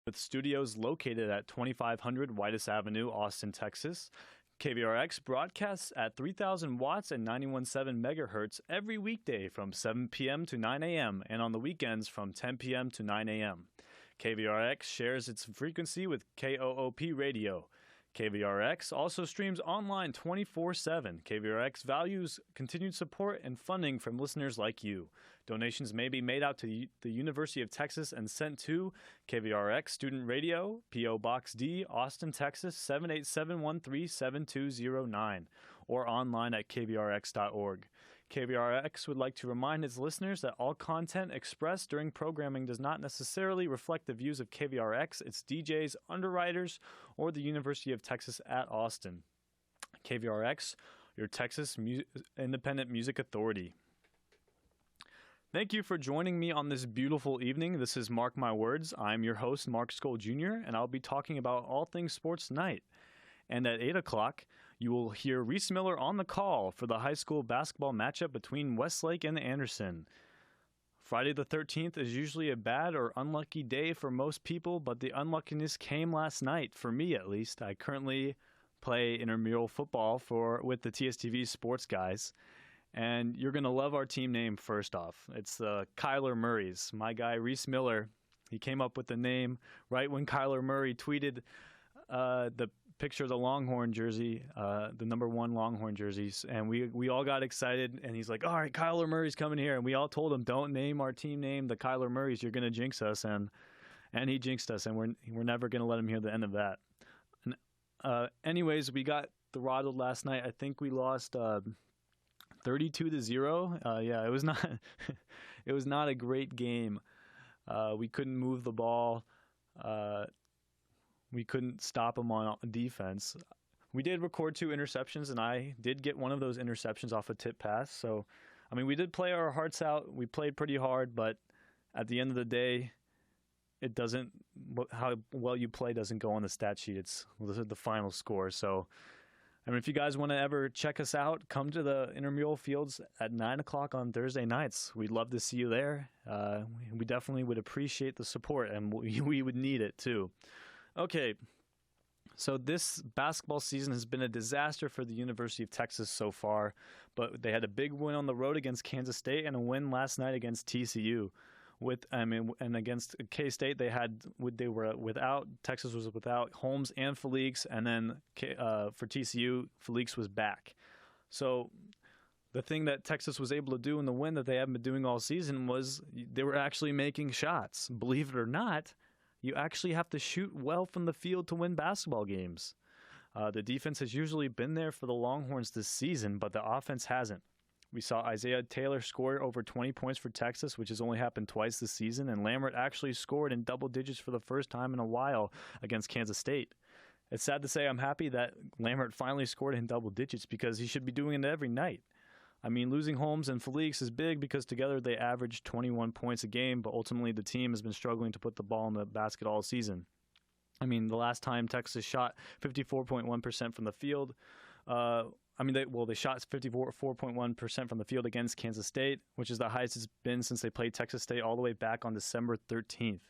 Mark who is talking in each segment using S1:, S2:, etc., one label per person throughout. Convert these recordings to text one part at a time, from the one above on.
S1: with studios located at 2500 Whitus Avenue, Austin, Texas. KVRX broadcasts at 3000 watts and 91.7 megahertz every weekday from 7 p.m. to 9 a.m. and on the weekends from 10 p.m. to 9 a.m. KVRX shares its frequency with KOOP Radio. KVRX also streams online 24/7. KVRX values continued support and funding from listeners like you. Donations may be made out to the University of Texas and sent to KVRX Student Radio, P.O. Box D, Austin, Texas 78713-7209, or online at kvrx.org. KVRX would like to remind its listeners that all content expressed during programming does not necessarily reflect the views of KVRX, its DJs, underwriters, or the University of Texas at Austin. KVRX, your Texas Independent Music Authority. Thank you for joining me on this beautiful evening. This is Mark My Words. I'm your host, Mark Skoll Jr., and I'll be talking about all things sports tonight. And at 8 o'clock, you will hear Reese Miller on the call for the high school basketball matchup between Westlake and Anderson. Friday the 13th is usually a bad or unlucky day for most people, but the unluckiness came last night, for me at least. I currently play intramural football with the TSTV Sports Guys, and you're going to love our team name first off. It's the Kyler Murrays. My guy, Reese Miller, he came up with the name right when Kyler Murray tweeted the picture of the Longhorn jersey, the number 1 Longhorn jerseys, and we all got excited, and he's like, all right, Kyler Murray's coming here, and we all told him, don't name our team name the Kyler Murrays, you're going to jinx us, and he jinxed us, and we're never going to let him hear the end of that. And, anyways, we got throttled last night. I think we lost 32-0. Yeah, it was not it was not a great game. We couldn't move the ball. We couldn't stop them on defense. We did record 2 interceptions, and I did get one of those interceptions off a tip pass. So, I mean, we did play our hearts out. We played pretty hard, but at the end of the day, it doesn't, how well you play doesn't go on the stat sheet. It's the final score. So, I mean, if you guys want to ever check us out, come to the intramural fields at 9 o'clock on Thursday nights. We'd love to see you there. We definitely would appreciate the support, and we would need it too. Okay, so this basketball season has been a disaster for the University of Texas so far, but they had a big win on the road against Kansas State and a win last night against TCU. And against K-State, Texas was without Holmes and Felix, and then for TCU, Felix was back. So the thing that Texas was able to do in the win that they haven't been doing all season was they were actually making shots. Believe it or not, you actually have to shoot well from the field to win basketball games. The defense has usually been there for the Longhorns this season, but the offense hasn't. We saw Isaiah Taylor score over 20 points for Texas, which has only happened twice this season, and Lammert actually scored in double digits for the first time in a while against Kansas State. It's sad to say I'm happy that Lammert finally scored in double digits because he should be doing it every night. I mean, losing Holmes and Felix is big because together they averaged 21 points a game, but ultimately the team has been struggling to put the ball in the basket all season. I mean, the last time Texas shot 54.1% from the field, they shot 54.1% from the field against Kansas State, which is the highest it's been since they played Texas State all the way back on December 13th.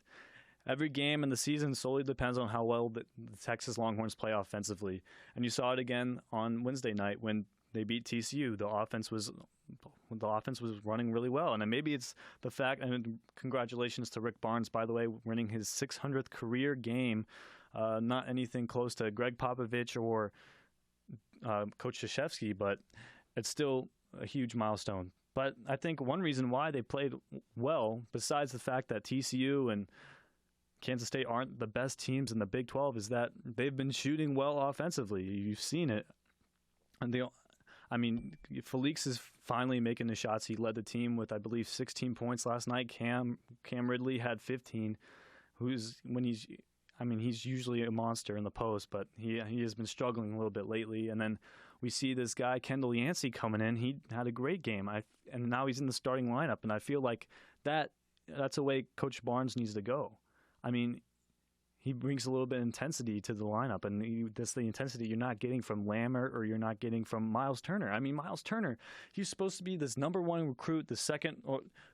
S1: Every game in the season solely depends on how well the Texas Longhorns play offensively, and you saw it again on Wednesday night when they beat TCU. The offense was running really well, and maybe it's the fact. And congratulations to Rick Barnes, by the way, winning his 600th career game. Not anything close to Greg Popovich or Coach Krzyzewski, but it's still a huge milestone. But I think one reason why they played well, besides the fact that TCU and Kansas State aren't the best teams in the Big 12, is that they've been shooting well offensively. You've seen it, and Felix is finally making the shots. He led the team with, I believe, 16 points last night. Cam Ridley had 15. He's usually a monster in the post, but he has been struggling a little bit lately. And then we see this guy Kendall Yancey coming in. He had a great game, and now he's in the starting lineup. And I feel like that's a way Coach Barnes needs to go. I mean, he brings a little bit of intensity to the lineup, and that's the intensity you're not getting from Lammert or you're not getting from Miles Turner. I mean, Miles Turner, he's supposed to be this number 1 recruit, the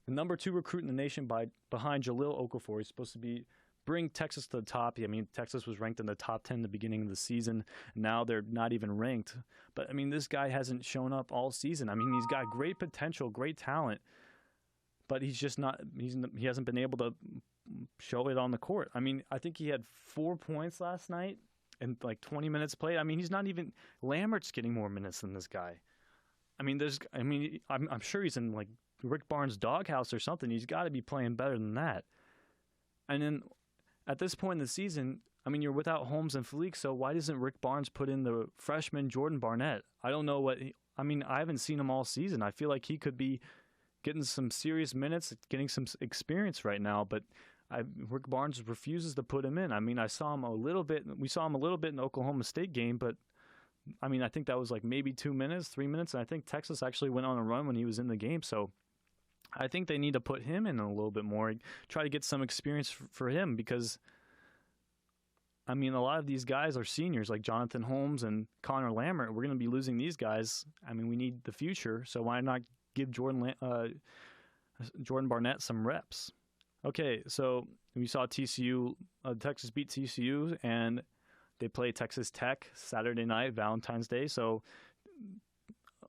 S1: number 2 recruit in the nation behind Jahlil Okafor. He's supposed to be bring Texas to the top. I mean, Texas was ranked in the top 10 in the beginning of the season. Now they're not even ranked. But, I mean, this guy hasn't shown up all season. I mean, he's got great potential, great talent, but he's just not – he hasn't been able to show it on the court. I mean, I think he had 4 points last night and like 20 minutes played. I mean, he's not even – Lambert's getting more minutes than this guy. I mean, I'm sure he's in like Rick Barnes' doghouse or something. He's got to be playing better than that. And then at this point in the season, I mean, you're without Holmes and Felique, so why doesn't Rick Barnes put in the freshman Jordan Barnett? I don't know I haven't seen him all season. I feel like he could be getting some serious minutes, getting some experience right now, but Rick Barnes refuses to put him in. I mean, we saw him a little bit in the Oklahoma State game, but I mean, I think that was like maybe 2 minutes, 3 minutes, and I think Texas actually went on a run when he was in the game. So I think they need to put him in a little bit more, try to get some experience for him because, I mean, a lot of these guys are seniors like Jonathan Holmes and Connor Lambert. We're going to be losing these guys. I mean, we need the future, so why not give Jordan Barnett some reps? Okay, so we saw Texas beat TCU, and they play Texas Tech Saturday night, Valentine's Day. So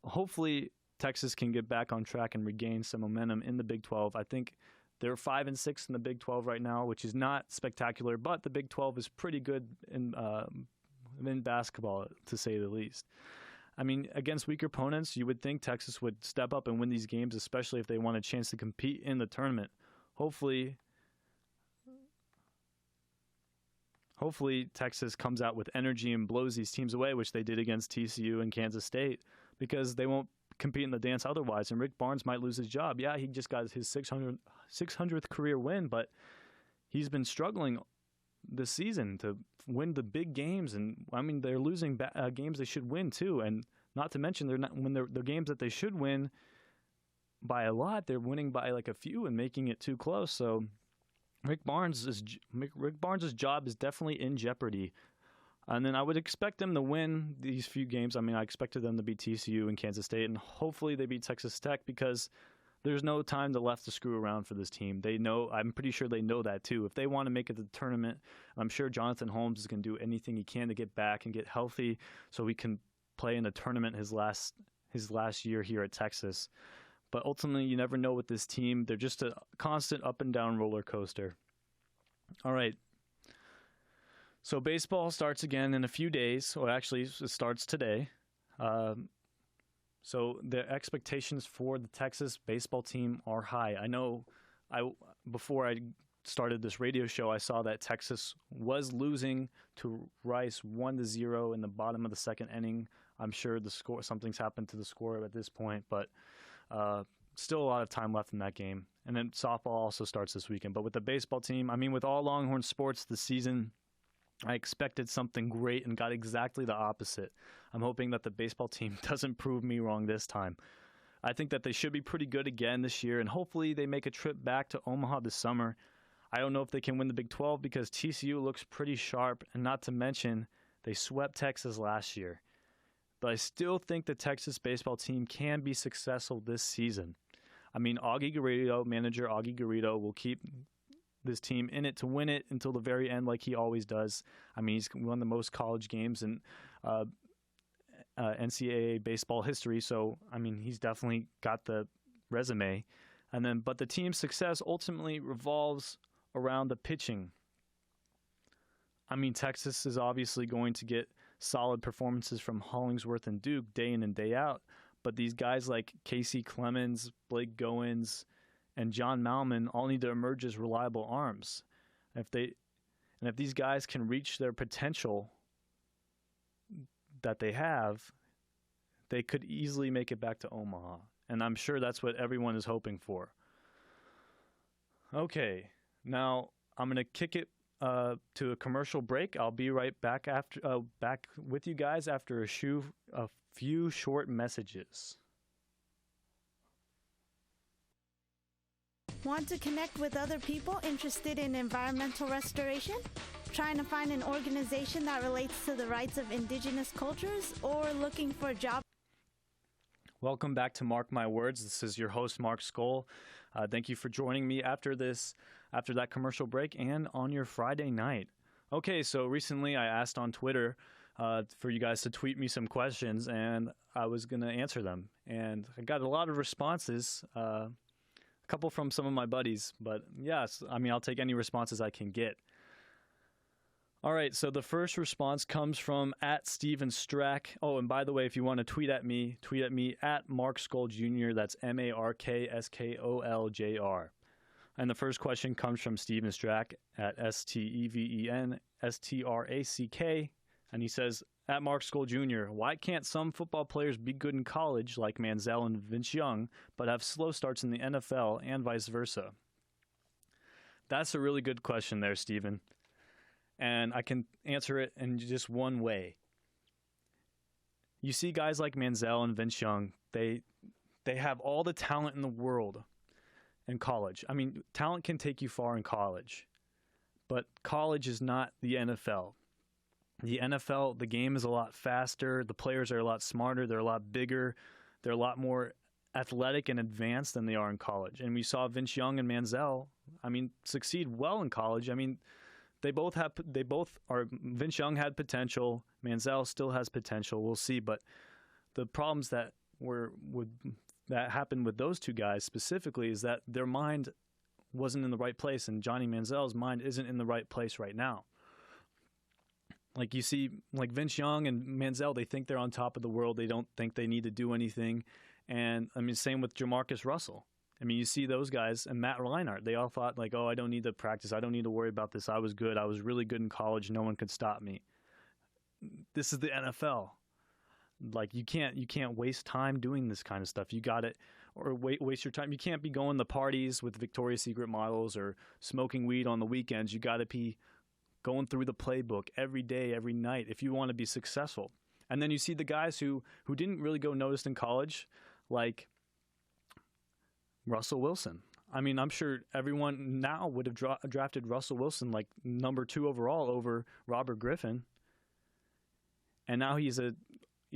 S1: hopefully Texas can get back on track and regain some momentum in the Big 12. I think they're 5-6 in the Big 12 right now, which is not spectacular, but the Big 12 is pretty good in basketball, to say the least. I mean, against weaker opponents, you would think Texas would step up and win these games, especially if they want a chance to compete in the tournament. Hopefully Texas comes out with energy and blows these teams away, which they did against TCU and Kansas State, because they won't compete in the dance otherwise, and Rick Barnes might lose his job. Yeah, he just got his 600th career win, but he's been struggling this season to win the big games, and I mean, they're losing games they should win too, and not to mention the games that they should win by a lot, they're winning by like a few and making it too close. So Rick Barnes' job is definitely in jeopardy. And then I would expect them to win these few games. I mean, I expected them to beat TCU and Kansas State, and hopefully they beat Texas Tech because there's no time left to screw around for this team. I'm pretty sure they know that too. If they want to make it to the tournament, I'm sure Jonathan Holmes is going to do anything he can to get back and get healthy so he can play in the tournament his last year here at Texas. But ultimately, you never know with this team. They're just a constant up and down roller coaster. All right. So baseball starts again in a few days. Well, actually, it starts today. So the expectations for the Texas baseball team are high. I know before I started this radio show, I saw that Texas was losing to Rice 1-0 in the bottom of the second inning. I'm sure something's happened to the score at this point, but still a lot of time left in that game. And then softball also starts this weekend. But with the baseball team, I mean, with all Longhorn sports this season, I expected something great and got exactly the opposite. I'm hoping that the baseball team doesn't prove me wrong this time. I think that they should be pretty good again this year, and hopefully they make a trip back to Omaha this summer. I don't know if they can win the Big 12 because TCU looks pretty sharp, and not to mention they swept Texas last year. But I still think the Texas baseball team can be successful this season. I mean, manager Augie Garrido will keep this team in it to win it until the very end like he always does. I mean, he's won the most college games in NCAA baseball history, so, I mean, he's definitely got the resume. But the team's success ultimately revolves around the pitching. I mean, Texas is obviously going to get solid performances from Hollingsworth and Duke day in and day out, but these guys like Casey Clemens, Blake Goins, and John Malman all need to emerge as reliable arms. If these guys can reach their potential that they have, they could easily make it back to Omaha. And I'm sure that's what everyone is hoping for. Okay, now I'm going to kick it to a commercial break. I'll be right back back with you guys after a few short messages.
S2: Want to connect with other people interested in environmental restoration? Trying to find an organization that relates to the rights of indigenous cultures, or looking for a job?
S1: Welcome back to Mark My Words. This is your host, Mark Skoll. Thank you for joining me after after that commercial break and on your Friday night. Okay, so recently I asked on Twitter for you guys to tweet me some questions, and I was going to answer them. And I got a lot of responses, a couple from some of my buddies. But yes, I mean, I'll take any responses I can get. All right, so the first response comes from @Steven Strack. Oh, and by the way, if you want to tweet at me at Mark Skoll Jr. That's MarkSkoljr. And the first question comes from Steven Strack at StevenStrack. And he says, at Mark Skoll Jr., why can't some football players be good in college like Manziel and Vince Young, but have slow starts in the NFL and vice versa? That's a really good question there, Steven. And I can answer it in just one way. You see guys like Manziel and Vince Young, they have all the talent in the world in college. I mean, talent can take you far in college, but college is not the NFL. The NFL, the game is a lot faster. The players are a lot smarter. They're a lot bigger. They're a lot more athletic and advanced than they are in college. And we saw Vince Young and Manziel, I mean, succeed well in college. I mean, Vince Young had potential. Manziel still has potential. We'll see. But the problems that happened with those two guys specifically is that their mind wasn't in the right place, and Johnny Manziel's mind isn't in the right place right now. Like you see, like Vince Young and Manziel, they think they're on top of the world. They don't think they need to do anything. And I mean, same with Jamarcus Russell. I mean, you see those guys and Matt Leinart. They all thought like, oh, I don't need to practice. I don't need to worry about this. I was good. I was really good in college. No one could stop me. This is the NFL. Like you can't waste time doing this kind of stuff. You got it, or waste your time. You can't be going to parties with Victoria's Secret models or smoking weed on the weekends. You got to be going through the playbook every day, every night if you want to be successful. And then you see the guys who didn't really go noticed in college, like Russell Wilson. I mean, I'm sure everyone now would have drafted Russell Wilson like number 2 overall over Robert Griffin. And now he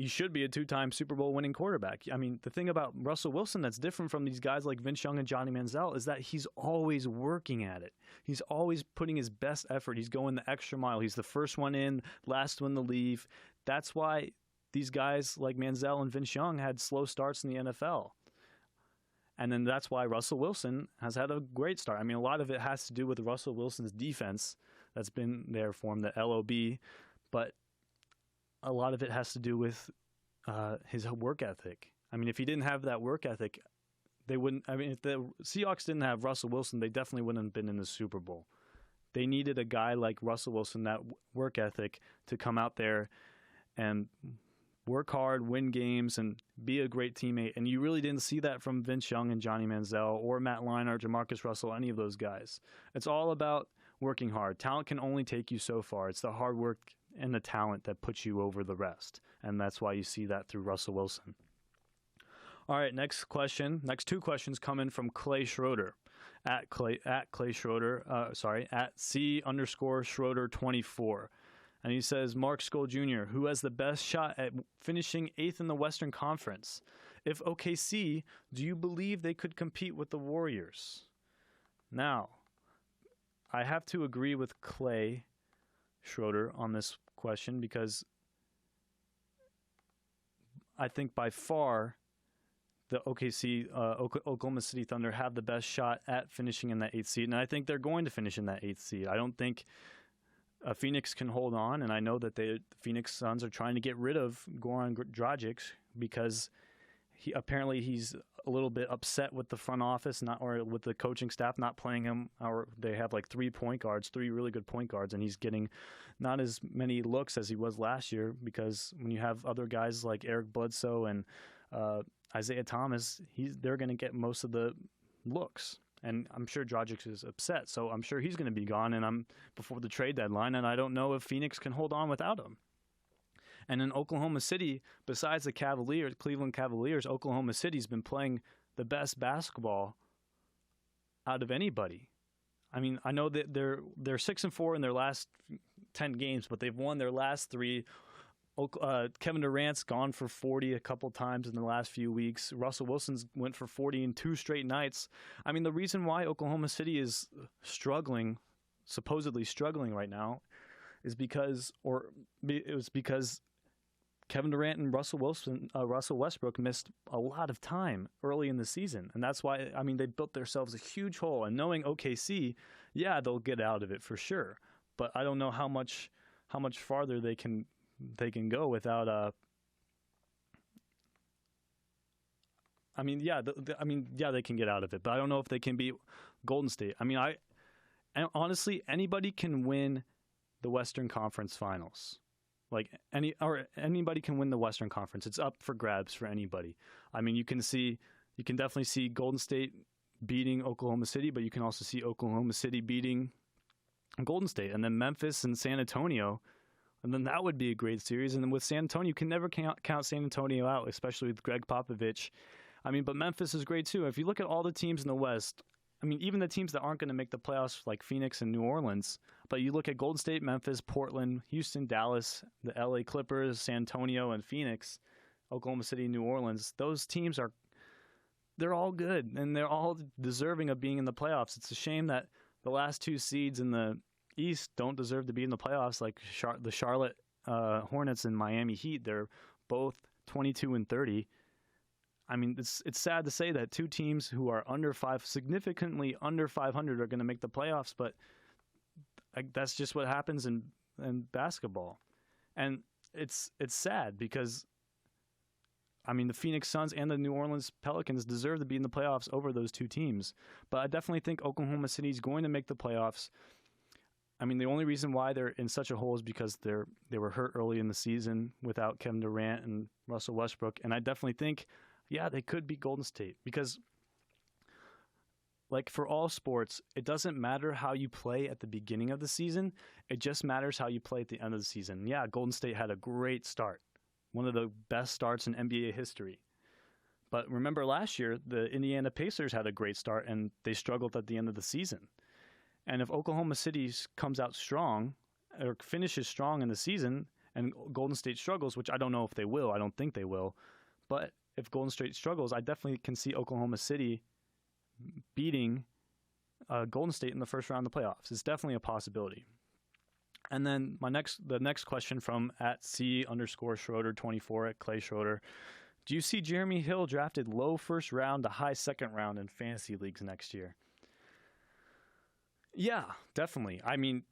S1: should be a 2-time Super Bowl winning quarterback. I mean, the thing about Russell Wilson that's different from these guys like Vince Young and Johnny Manziel is that he's always working at it. He's always putting his best effort. He's going the extra mile. He's the first one in, last one to leave. That's why these guys like Manziel and Vince Young had slow starts in the NFL. And then that's why Russell Wilson has had a great start. I mean, a lot of it has to do with Russell Wilson's defense that's been there for him, the LOB. But a lot of it has to do with his work ethic. I mean, if he didn't have that work ethic, they wouldn't. I mean, if the Seahawks didn't have Russell Wilson, they definitely wouldn't have been in the Super Bowl. They needed a guy like Russell Wilson, that work ethic, to come out there and work hard, win games, and be a great teammate. And you really didn't see that from Vince Young and Johnny Manziel or Matt Leinart, Jamarcus Russell, any of those guys. It's all about working hard. Talent can only take you so far. It's the hard work and the talent that puts you over the rest. And that's why you see that through Russell Wilson. All right, next question. Next 2 questions come in from Clay Schroeder at C_Schroeder24. And he says, Mark Skoll Jr., who has the best shot at finishing 8th in the Western Conference? If OKC, do you believe they could compete with the Warriors? Now, I have to agree with Clay Schroeder on this question because I think by far the Oklahoma City Thunder have the best shot at finishing in that 8th seed, and I think they're going to finish in that 8th seed. I don't think Phoenix can hold on, and I know that the Phoenix Suns are trying to get rid of Goran Dragic because he's a little bit upset with the front office, or with the coaching staff not playing him. Or they have like 3 really good point guards, and he's getting not as many looks as he was last year because when you have other guys like Eric Bledsoe and Isaiah Thomas, they're going to get most of the looks. And I'm sure Dragic is upset, so I'm sure he's going to be gone. And I'm before the trade deadline, and I don't know if Phoenix can hold on without him. And in Oklahoma City, besides the Cleveland Cavaliers, Oklahoma City's been playing the best basketball out of anybody. I mean, I know that they're 6-4 in their last 10 games, but they've won their last 3 Kevin Durant's gone for 40 a couple times in the last few weeks. Russell Wilson's went for 40 in 2 straight nights. I mean, the reason why Oklahoma City is struggling, supposedly struggling right now, is because Kevin Durant and Russell Westbrook missed a lot of time early in the season, and that's why. I mean, they built themselves a huge hole. And knowing OKC, yeah, they'll get out of it for sure. But I don't know how much farther they can go without. I mean, yeah, they can get out of it, but I don't know if they can beat Golden State. I mean, honestly, anybody can win the Western Conference Finals. Like anybody can win the Western Conference. It's up for grabs for anybody. I mean, you can definitely see Golden State beating Oklahoma City, but you can also see Oklahoma City beating Golden State, and then Memphis and San Antonio, and then that would be a great series. And then with San Antonio, you can never count San Antonio out, especially with Greg Popovich. I mean, but Memphis is great too. If you look at all the teams in the West, I mean, even the teams that aren't going to make the playoffs, like Phoenix and New Orleans, but you look at Golden State, Memphis, Portland, Houston, Dallas, the LA Clippers, San Antonio, and Phoenix, Oklahoma City, New Orleans, those teams they're all good, and they're all deserving of being in the playoffs. It's a shame that the last 2 seeds in the East don't deserve to be in the playoffs, like the Charlotte Hornets and Miami Heat. They're both 22-30. I mean, it's sad to say that 2 teams who are significantly under 500 are going to make the playoffs, but that's just what happens in basketball. And it's sad because, I mean, the Phoenix Suns and the New Orleans Pelicans deserve to be in the playoffs over those 2 teams. But I definitely think Oklahoma City is going to make the playoffs. I mean, the only reason why they're in such a hole is because they were hurt early in the season without Kevin Durant and Russell Westbrook. And I definitely think, yeah, they could beat Golden State because, like for all sports, it doesn't matter how you play at the beginning of the season. It just matters how you play at the end of the season. Yeah, Golden State had a great start, one of the best starts in NBA history. But remember last year, the Indiana Pacers had a great start, and they struggled at the end of the season. And if Oklahoma City comes out strong or finishes strong in the season and Golden State struggles, which I don't know if they will, I don't think they will, but if Golden State struggles, I definitely can see Oklahoma City beating Golden State in the first round of the playoffs. It's definitely a possibility. And then the next question from @C_Schroeder24 @Clay Schroeder. Do you see Jeremy Hill drafted low first round to high second round in fantasy leagues next year? Yeah, definitely. I mean,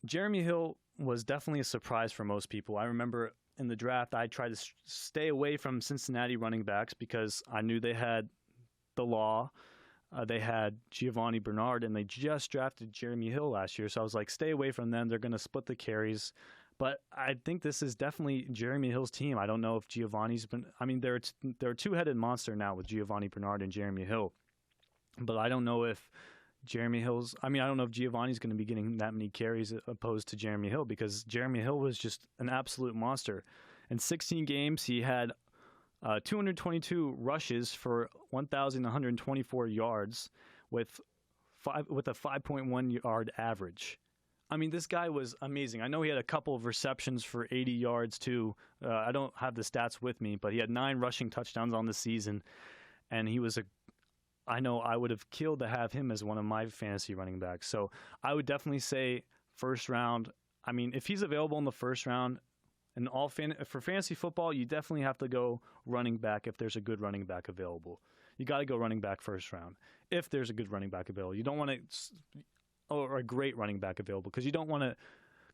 S1: Jeremy Hill was definitely a surprise for most people. I remember in the draft, I tried to stay away from Cincinnati running backs because I knew they had the Law. They had Giovanni Bernard, and they just drafted Jeremy Hill last year. So I was like, stay away from them. They're going to split the carries. But I think this is definitely Jeremy Hill's team. I don't know if Giovanni's been – I mean, they're a two-headed monster now with Giovanni Bernard and Jeremy Hill. But I don't know if Jeremy Hill's – I mean, I don't know if Giovanni's going to be getting that many carries opposed to Jeremy Hill because Jeremy Hill was just an absolute monster. In 16 games, he had 222 rushes for 1,124 yards with a 5.1 yard average. I mean, this guy was amazing. I know he had a couple of receptions for 80 yards too. I don't have the stats with me, but he had 9 rushing touchdowns on the season, and he was I know I would have killed to have him as one of my fantasy running backs. So I would definitely say first round. I mean, if he's available in the first round, and for fantasy football, you definitely have to go running back if there's a good running back available. You got to go running back first round if there's a good running back available. You don't want to, or a great running back available, because you don't want to,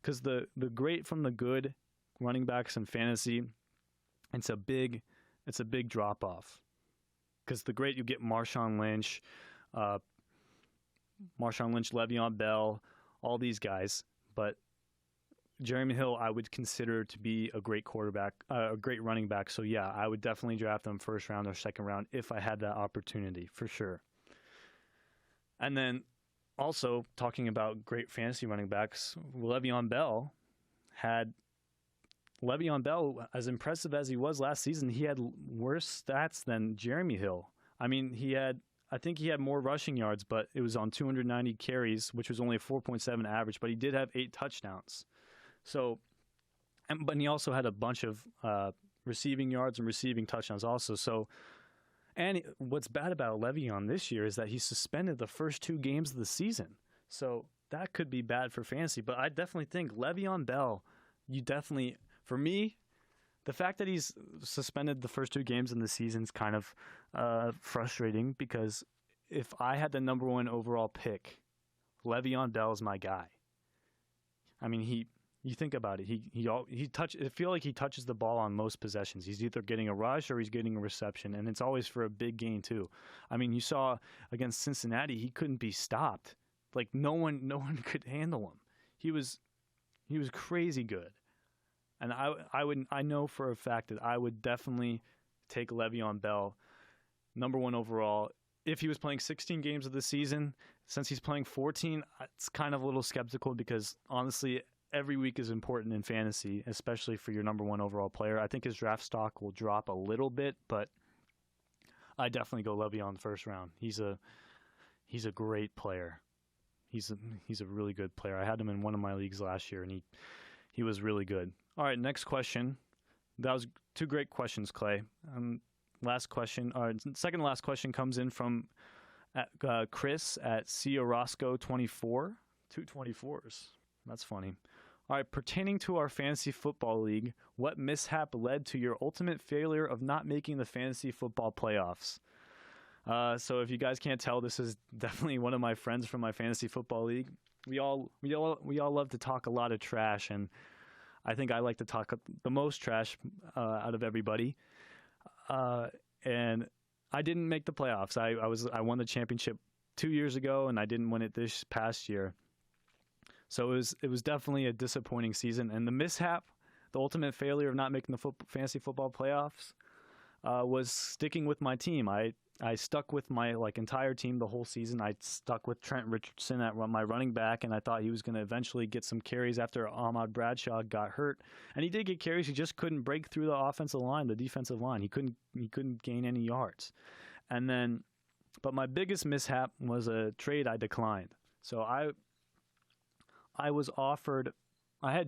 S1: because the great from the good running backs in fantasy, it's a big drop off. Because the great, you get Marshawn Lynch, Le'Veon Bell, all these guys, but Jeremy Hill, I would consider to be a great quarterback, a great running back. So, yeah, I would definitely draft him first round or second round if I had that opportunity, for sure. And then also talking about great fantasy running backs, Le'Veon Bell, as impressive as he was last season, he had worse stats than Jeremy Hill. I mean, I think he had more rushing yards, but it was on 290 carries, which was only a 4.7 average, but he did have 8 touchdowns. So, but he also had a bunch of receiving yards and receiving touchdowns also. So, and what's bad about Le'Veon this year is that he's suspended the first 2 games of the season. So that could be bad for fantasy. But I definitely think Le'Veon Bell, for me, the fact that he's suspended the first 2 games in the season is kind of frustrating, because if I had the number 1 overall pick, Le'Veon Bell is my guy. I mean, you think about it. I feel like he touches the ball on most possessions. He's either getting a rush or he's getting a reception, and it's always for a big gain too. I mean, you saw against Cincinnati, he couldn't be stopped. Like no one could handle him. He was crazy good. And I know for a fact that I would definitely take Le'Veon Bell number 1 overall. If he was playing 16 games of the season, since he's playing 14, it's kind of a little skeptical, because honestly, every week is important in fantasy, especially for your number 1 overall player. I think his draft stock will drop a little bit, but I definitely go Le'Veon in the first round. He's a great player. He's a really good player. I had him in one of my leagues last year, and he was really good. All right, next question. That was 2 great questions, Clay. Second to last question comes in from Chris at Ciorosco24. 2 24s. That's funny. All right, pertaining to our fantasy football league, what mishap led to your ultimate failure of not making the fantasy football playoffs? So if you guys can't tell, this is definitely one of my friends from my fantasy football league. We all love to talk a lot of trash, and I think I like to talk the most trash out of everybody. And I didn't make the playoffs. I won the championship 2 years ago, and I didn't win it this past year. So it was definitely a disappointing season. And the mishap, the ultimate failure of not making the fantasy football playoffs, was sticking with my team. I stuck with my entire team the whole season. I stuck with Trent Richardson at my running back, and I thought he was going to eventually get some carries after Ahmad Bradshaw got hurt. And he did get carries. He just couldn't break through the offensive line, the defensive line. He couldn't gain any yards. But my biggest mishap was a trade I declined. So I was offered. I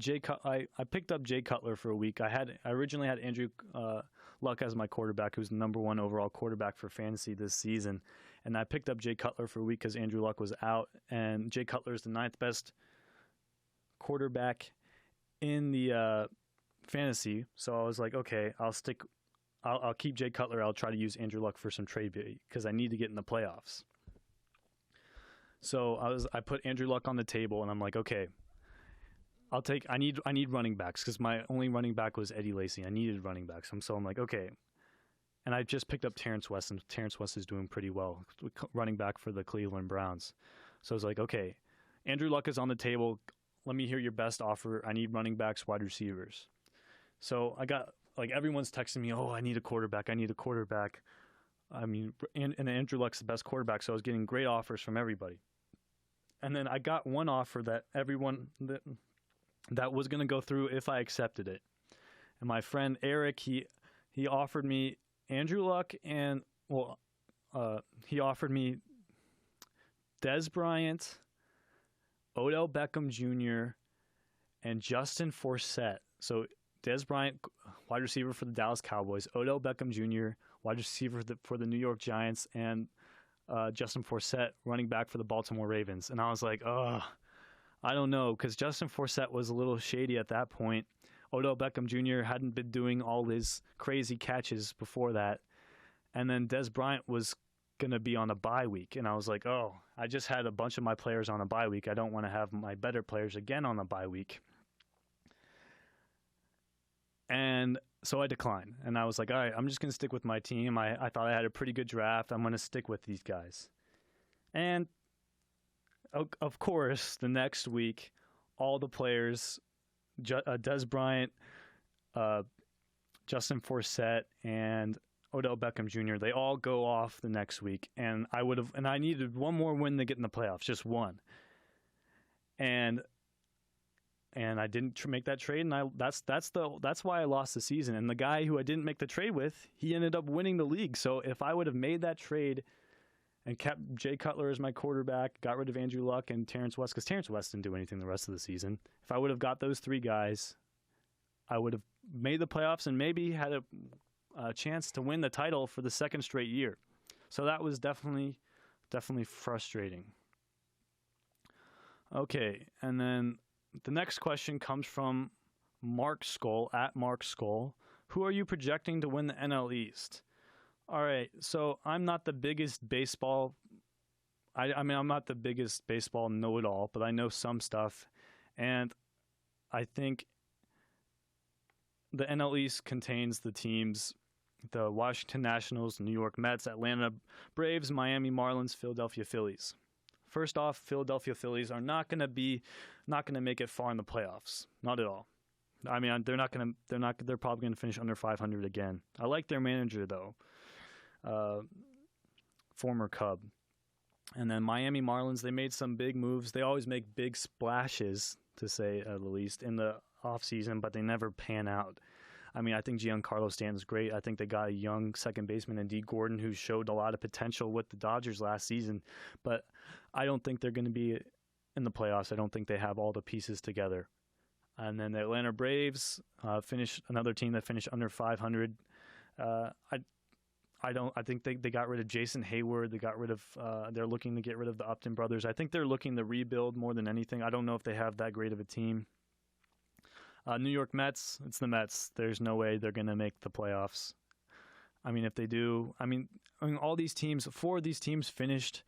S1: picked up Jay Cutler for a week. I originally had Andrew Luck as my quarterback, who's the number 1 overall quarterback for fantasy this season. And I picked up Jay Cutler for a week because Andrew Luck was out. And Jay Cutler is the 9th best quarterback in the fantasy. So I was like, okay, I'll keep Jay Cutler. I'll try to use Andrew Luck for some trade bait because I need to get in the playoffs. So I put Andrew Luck on the table, and I'm like, okay, I need running backs because my only running back was Eddie Lacy. I needed running backs. So I'm like, okay. And I just picked up Terrence West, and Terrence West is doing pretty well, running back for the Cleveland Browns. So I was like, okay, Andrew Luck is on the table. Let me hear your best offer. I need running backs, wide receivers. So I got, everyone's texting me, oh, I need a quarterback. I mean, and Andrew Luck's the best quarterback, so I was getting great offers from everybody. And then I got one offer that that was going to go through if I accepted it. And my friend Eric, he offered me Andrew Luck and, he offered me Dez Bryant, Odell Beckham Jr., and Justin Forsett. So Dez Bryant, wide receiver for the Dallas Cowboys, Odell Beckham Jr., wide receiver for the New York Giants, and Justin Forsett, running back for the Baltimore Ravens. And I was like, I don't know, because Justin Forsett was a little shady at that point. Odell Beckham Jr. hadn't been doing all his crazy catches before that. And then Dez Bryant was going to be on a bye week. And I was like, I just had a bunch of my players on a bye week. I don't want to have my better players again on a bye week. And so I declined. And I was like, all right, I'm just going to stick with my team. I thought I had a pretty good draft. I'm going to stick with these guys. And of course, the next week, all the players, Dez Bryant, Justin Forsett, and Odell Beckham Jr., they all go off the next week. And I needed one more win to get in the playoffs, just one. And I didn't make that trade, and that's why I lost the season. And the guy who I didn't make the trade with, he ended up winning the league. So if I would have made that trade and kept Jay Cutler as my quarterback, got rid of Andrew Luck and Terrence West, because Terrence West didn't do anything the rest of the season. If I would have got those three guys, I would have made the playoffs and maybe had a chance to win the title for the second straight year. So that was definitely frustrating. Okay, and then the next question comes from Mark Skull, at Mark Skull. Who are you projecting to win the NL East? All right, so I'm not the biggest baseball. I mean, I'm not the biggest baseball know-it-all, but I know some stuff, and I think the NL East contains the teams: the Washington Nationals, New York Mets, Atlanta Braves, Miami Marlins, Philadelphia Phillies. First off, Philadelphia Phillies are not going to make it far in the playoffs. Not at all. I mean, they're probably going to finish under 500 again. I like their manager though. Former Cub. And then Miami Marlins, they made some big moves. They always make big splashes, to say at least, in the offseason, but they never pan out. I mean, I think Giancarlo Stanton's great. I think they got a young second baseman in Dee Gordon who showed a lot of potential with the Dodgers last season, but I don't think they're going to be in the playoffs. I don't think they have all the pieces together. And then the Atlanta Braves another team that finished under 500. I think they got rid of Jason Hayward. They're looking to get rid of the Upton brothers. I think they're looking to rebuild more than anything. I don't know if they have that great of a team. New York Mets, it's the Mets. There's no way they're going to make the playoffs. I mean, if they do, all these teams, 4 of these teams finished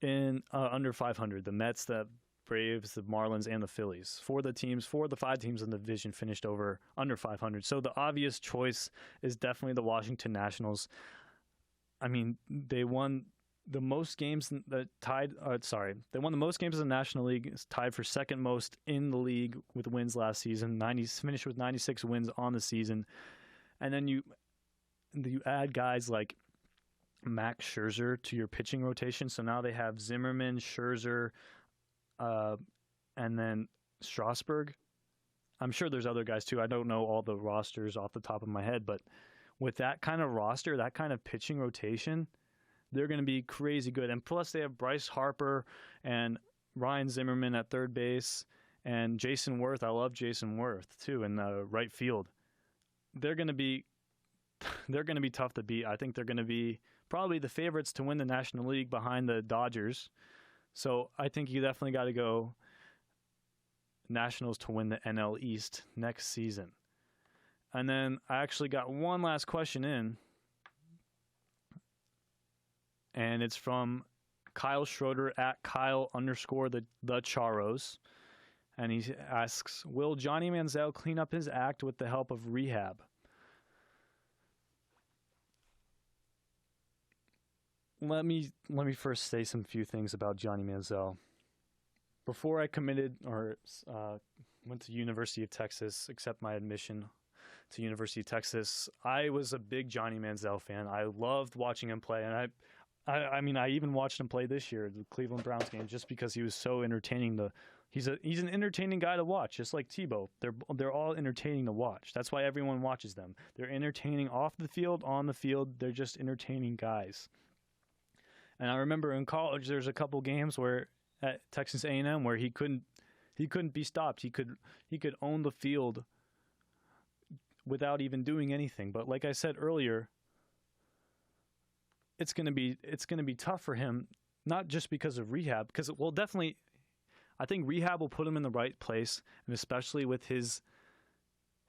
S1: in under 500. The Mets, the Braves, the Marlins, and the Phillies. 4 of the 5 teams in the division finished under 500. So the obvious choice is definitely the Washington Nationals. I mean, they won the most games They won the most games in the National League. It's tied for second most in the league with wins last season. Finished with 96 wins on the season. And then you add guys like Max Scherzer to your pitching rotation. So now they have Zimmerman, Scherzer, and then Strasburg. I'm sure there's other guys too. I don't know all the rosters off the top of my head, but with that kind of roster, that kind of pitching rotation, they're going to be crazy good. And plus they have Bryce Harper and Ryan Zimmerman at third base and Jason Worth. I love Jason Worth too in the right field. They're going to be tough to beat. I think they're going to be probably the favorites to win the National League behind the Dodgers. So I think you definitely got to go Nationals to win the NL East next season. And then I actually got one last question in, and it's from Kyle Schroeder at Kyle_the Charos. And he asks, will Johnny Manziel clean up his act with the help of rehab? Let me first say some few things about Johnny Manziel. Before I committed or went to University of Texas, accept my admission to University of Texas, I was a big Johnny Manziel fan. I loved watching him play, and I even watched him play this year, the Cleveland Browns game, just because he was so entertaining. He's an entertaining guy to watch, just like Tebow. They're all entertaining to watch. That's why everyone watches them. They're entertaining off the field, on the field. They're just entertaining guys. And I remember in college, there's a couple games where at Texas A&M where he couldn't be stopped. He could own the field without even doing anything. But like I said earlier, it's going to be tough for him, not just because of rehab, because definitely I think rehab will put him in the right place, and especially with his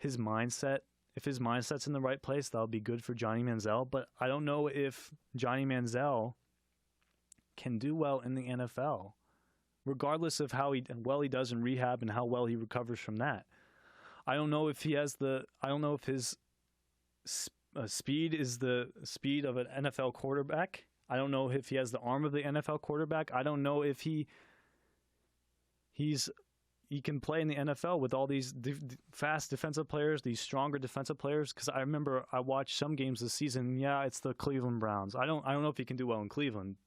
S1: mindset. If his mindset's in the right place, that'll be good for Johnny Manziel. But I don't know if Johnny Manziel can do well in the NFL, regardless of how well he does in rehab and how well he recovers from that. I don't know if his speed is the speed of an NFL quarterback. I don't know if he has the arm of the NFL quarterback. I don't know if he can play in the NFL with all these fast defensive players, these stronger defensive players. Because I remember I watched some games this season. Yeah, it's the Cleveland Browns. I don't know if he can do well in Cleveland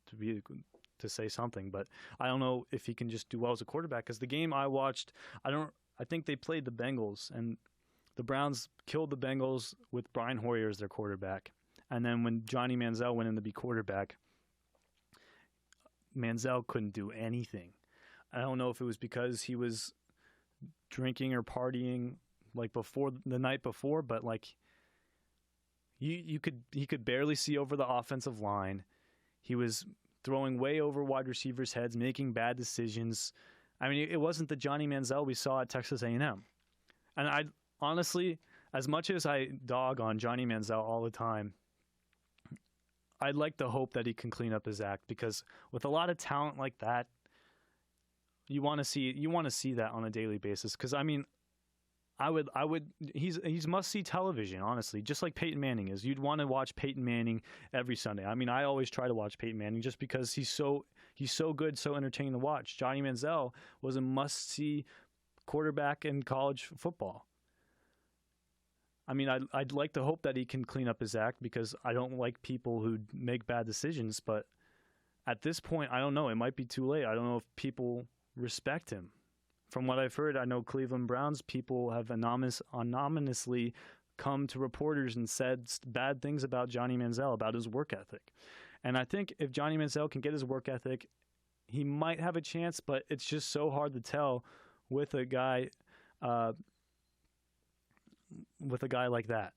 S1: to say something, but I don't know if he can just do well as a quarterback. Because the game I watched, I think they played the Bengals, and the Browns killed the Bengals with Brian Hoyer as their quarterback. And then when Johnny Manziel went in to be quarterback, Manziel couldn't do anything. I don't know if it was because he was drinking or partying like before the night before, but like he could barely see over the offensive line. He was throwing way over wide receivers' heads, making bad decisions. I mean, it wasn't the Johnny Manziel we saw at Texas A&M. And I honestly, as much as I dog on Johnny Manziel all the time, I'd like to hope that he can clean up his act, because with a lot of talent like that, you want to see that on a daily basis. Because I mean, he's must-see television, honestly, just like Peyton Manning is. You'd want to watch Peyton Manning every Sunday. I mean, I always try to watch Peyton Manning just because he's so good, so entertaining to watch. Johnny Manziel was a must-see quarterback in college football. I mean, I'd like to hope that he can clean up his act, because I don't like people who make bad decisions. But at this point, I don't know. It might be too late. I don't know if people respect him. From what I've heard, I know Cleveland Browns people have anonymously come to reporters and said bad things about Johnny Manziel, about his work ethic. And I think if Johnny Manziel can get his work ethic, he might have a chance, but it's just so hard to tell with a guy like that,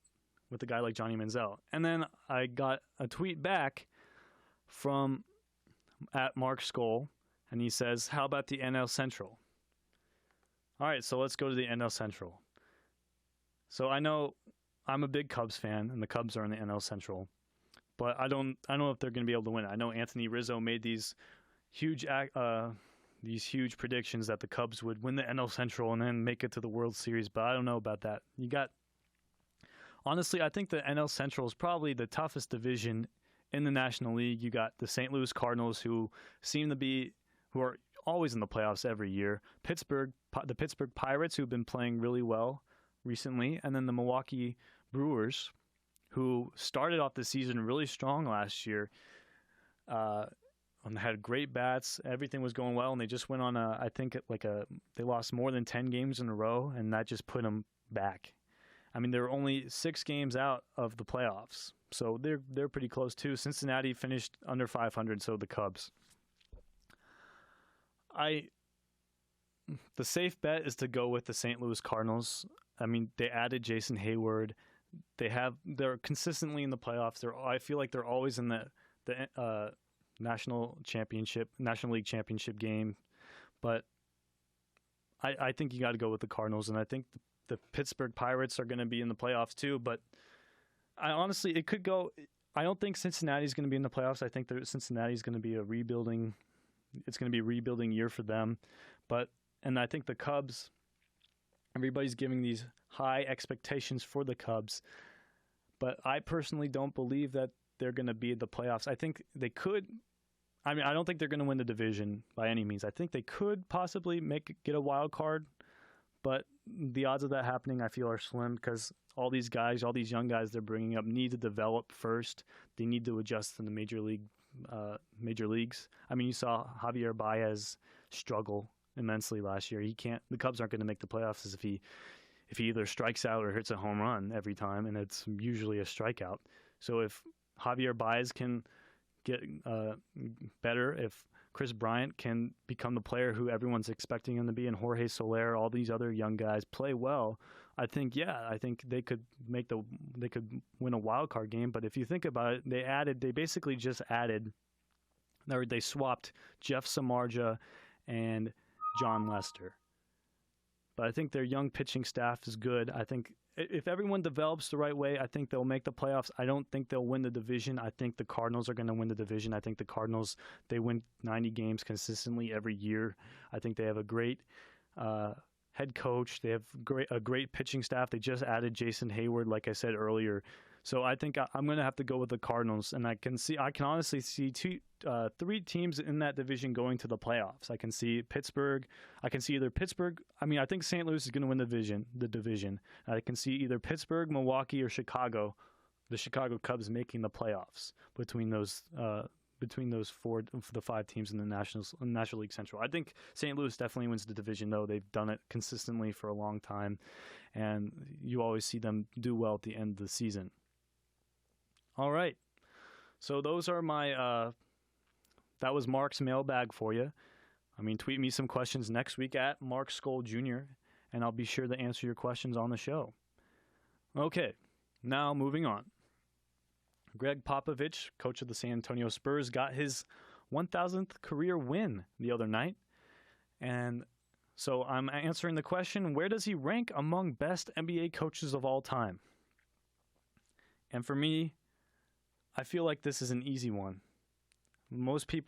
S1: with a guy like Johnny Manziel. And then I got a tweet back from @MarkSkull, and he says, how about the NL Central? All right, so let's go to the NL Central. So I know I'm a big Cubs fan, and the Cubs are in the NL Central, but I don't know if they're going to be able to win it. I know Anthony Rizzo made these huge predictions that the Cubs would win the NL Central and then make it to the World Series, but I don't know about that. Honestly, I think the NL Central is probably the toughest division in the National League. You got the St. Louis Cardinals, who are always in the playoffs every year. The Pittsburgh Pirates, who've been playing really well recently, and then the Milwaukee Brewers, who started off the season really strong last year. And had great bats. Everything was going well, and they just went on they lost more than 10 games in a row, and that just put them back. I mean, they're only 6 games out of the playoffs, so they're pretty close too. Cincinnati finished under 500, so the Cubs. The safe bet is to go with the St. Louis Cardinals. I mean, they added Jason Hayward. They're consistently in the playoffs. I feel like they're always in the National League championship game. But I think you got to go with the Cardinals, and I think the Pittsburgh Pirates are going to be in the playoffs too. But it could go. I don't think Cincinnati's going to be in the playoffs. I think that Cincinnati's going to be a rebuilding year for them. And I think the Cubs, everybody's giving these high expectations for the Cubs, but I personally don't believe that they're going to be in the playoffs. I think they could. I mean, I don't think they're going to win the division by any means. I think they could possibly get a wild card, but the odds of that happening, I feel, are slim, because all these young guys they're bringing up need to develop first. They need to adjust to the major leagues. I mean, you saw Javier Baez struggle immensely last year. The Cubs aren't going to make the playoffs if he either strikes out or hits a home run every time, and it's usually a strikeout. So if Javier Baez can get better, if Chris Bryant can become the player who everyone's expecting him to be, and Jorge Soler, all these other young guys play well, I think they could win a wild card game. But if you think about it, they swapped Jeff Samardzija and John Lester. But I think their young pitching staff is good. I think if everyone develops the right way, I think they'll make the playoffs. I don't think they'll win the division. I think the Cardinals are going to win the division. I think the Cardinals, they win 90 games consistently every year. I think they have a great head coach. They have a great pitching staff. They just added Jason Hayward, like I said earlier. So I think I'm going to have to go with the Cardinals, and I can honestly see 3 teams in that division going to the playoffs. I can see Pittsburgh. I can see either Pittsburgh. I mean, I think St. Louis is going to win the division. I can see either Pittsburgh, Milwaukee, or Chicago. The Chicago Cubs making the playoffs between those 5 teams in the National League Central. I think St. Louis definitely wins the division, though. They've done it consistently for a long time, and you always see them do well at the end of the season. All right. So those are that was Mark's mailbag for you. I mean, tweet me some questions next week @MarkSkull Jr. and I'll be sure to answer your questions on the show. Okay, now moving on. Greg Popovich, coach of the San Antonio Spurs, got his 1,000th career win the other night. And so I'm answering the question, where does he rank among best NBA coaches of all time? And for me, I feel like this is an easy one.